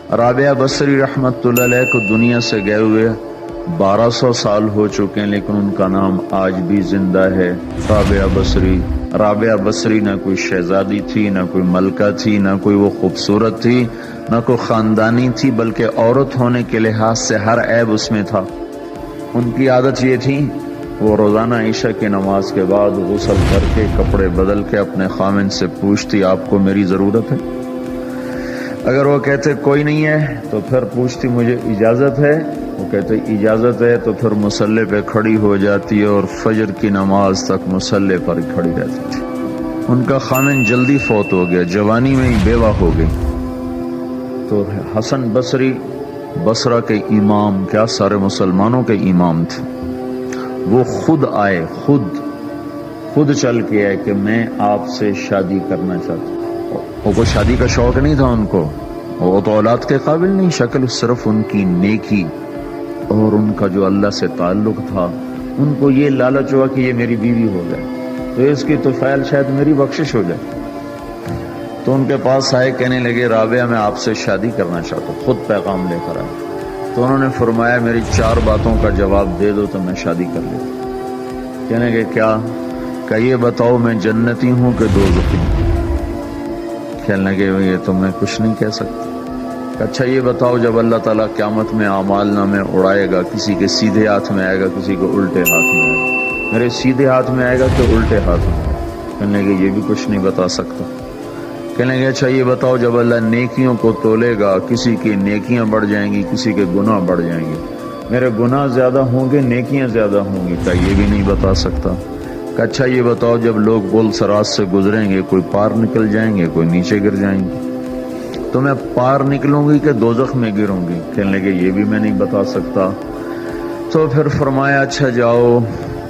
رابعہ بصری رحمت اللہ علیہ کو دنیا سے گئے ہوئے 1200 سال ہو چکے ہیں، لیکن ان کا نام آج بھی زندہ ہے، رابعہ بصری۔ رابعہ بصری نہ کوئی شہزادی تھی، نہ کوئی ملکہ تھی، نہ کوئی وہ خوبصورت تھی، نہ کوئی خاندانی تھی، بلکہ عورت ہونے کے لحاظ سے ہر عیب اس میں تھا۔ ان کی عادت یہ تھی، وہ روزانہ عشاء کی نماز کے بعد غسل کر کے کپڑے بدل کے اپنے خامن سے پوچھتی آپ کو میری ضرورت ہے؟ اگر وہ کہتے کوئی نہیں ہے تو پھر پوچھتی مجھے اجازت ہے؟ وہ کہتے اجازت ہے تو پھر مصلی پہ کھڑی ہو جاتی اور فجر کی نماز تک مصلی پر کھڑی رہتی تھی۔ ان کا خامن جلدی فوت ہو گیا، جوانی میں ہی بیوہ ہو گئی۔ تو حسن بصری بصرہ کے امام، کیا سارے مسلمانوں کے امام تھے، وہ خود آئے، خود چل کے آئے کہ میں آپ سے شادی کرنا چاہتا ہوں۔ وہ کوئی شادی کا شوق نہیں تھا ان کو، وہ تو اولاد کے قابل نہیں، شکل صرف ان کی نیکی اور ان کا جو اللہ سے تعلق تھا، ان کو یہ لالچ ہوا کہ یہ میری بیوی ہو جائے تو اس کی تو فعل شاید میری بخشش ہو جائے۔ تو ان کے پاس آئے، کہنے لگے رابعہ میں آپ سے شادی کرنا چاہتا ہوں، خود پیغام لے کر آئے۔ تو انہوں نے فرمایا میری 4 باتوں کا جواب دے دو تو میں شادی کر لیتا۔ کہنے لگے کیا؟ کہ یہ بتاؤ میں جنتی ہوں کہ دوزخی ہوں؟ کہنے لگے یہ تو میں کچھ نہیں کہہ سکتا۔ اچھا یہ بتاؤ جب اللہ تعالیٰ قیامت میں اعمال نامے اڑائے گا، کسی کے سیدھے ہاتھ میں آئے گا، کسی کو الٹے ہاتھ میں آئے گا، میرے سیدھے ہاتھ میں آئے گا کہ الٹے ہاتھ میں آئے گا؟ کہنے لگے یہ بھی کچھ نہیں بتا سکتا۔ کہنے لگے اچھا یہ بتاؤ جب اللہ نیکیوں کو تولے گا، کسی کی نیکیاں بڑھ جائیں گی، کسی کے گناہ بڑھ جائیں گے، میرے گناہ زیادہ ہوں گے نیکیاں زیادہ ہوں گی؟ کہا یہ بھی نہیں بتا سکتا۔ کہ اچھا یہ بتاؤ جب لوگ پل صراط سے گزریں گے، کوئی پار نکل جائیں گے، کوئی نیچے گر جائیں گے، تو میں پار نکلوں گی کہ دوزخ میں گروں گی؟ کہنے لگے یہ بھی میں نہیں بتا سکتا۔ تو پھر فرمایا اچھا جاؤ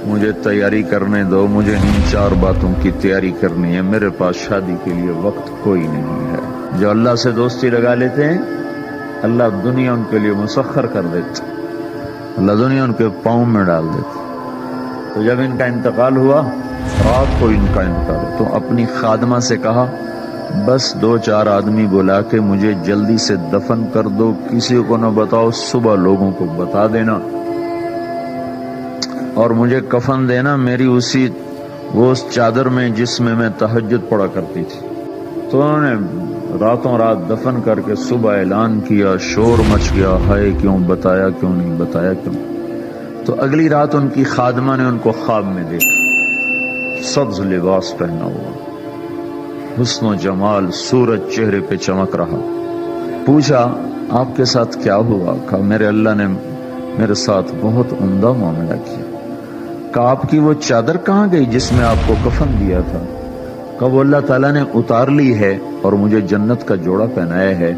مجھے تیاری کرنے دو، مجھے ان 4 باتوں کی تیاری کرنی ہے، میرے پاس شادی کے لیے وقت کوئی نہیں ہے۔ جو اللہ سے دوستی لگا لیتے ہیں اللہ دنیا ان کے لیے مسخر کر دیتے، اللہ دنیا ان کے پاؤں میں ڈال دیتے۔ تو جب ان کا انتقال ہوا، رات کو ان کا انتقال ہوا، تو اپنی خادمہ سے کہا بس 2-4 آدمی بلا کے مجھے جلدی سے دفن کر دو، کسی کو نہ بتاؤ، صبح لوگوں کو بتا دینا، اور مجھے کفن دینا میری اس چادر میں جس میں میں تہجد پڑھا کرتی تھی۔ تو انہوں نے راتوں رات دفن کر کے صبح اعلان کیا، شور مچ گیا، ہائے کیوں بتایا، کیوں نہیں بتایا، کیوں؟ تو اگلی رات ان کی خادمہ نے ان کو خواب میں دیکھا، سبز لباس پہنا ہوا، حسن و جمال، سورج چہرے پہ چمک رہا۔ پوچھا آپ کے ساتھ کیا ہوا؟ کہا میرے اللہ نے میرے ساتھ بہت عمدہ معاملہ کیا۔ کہا آپ کی وہ چادر کہاں گئی جس میں آپ کو کفن دیا تھا؟ کہا وہ اللہ تعالیٰ نے اتار لی ہے اور مجھے جنت کا جوڑا پہنایا ہے،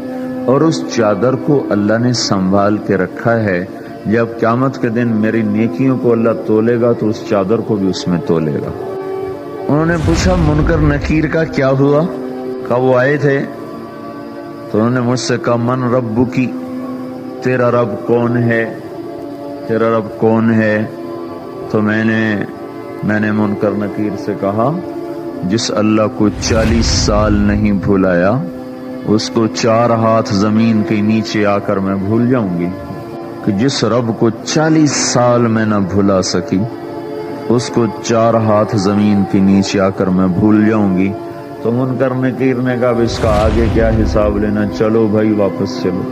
اور اس چادر کو اللہ نے سنبھال کے رکھا ہے، جب قیامت کے دن میری نیکیوں کو اللہ تولے گا تو اس چادر کو بھی اس میں تولے گا۔ انہوں نے پوچھا منکر نکیر کا کیا ہوا؟ کہا وہ آئے تھے تو انہوں نے مجھ سے کہا من ربکی، تیرا رب کون ہے، تیرا رب کون ہے؟ تو میں نے منکر نکیر سے کہا جس اللہ کو 40 سال نہیں بھلایا اس کو 4 ہاتھ زمین کے نیچے آ کر میں بھول جاؤں گی؟ کہ جس رب کو 40 سال میں نہ بھلا سکی اس کو 4 ہاتھ زمین کے نیچے آ کر میں بھول جاؤں گی؟ تو منکر نکیر نے کہا اس کا آگے کیا حساب لینا، چلو بھائی واپس چلو۔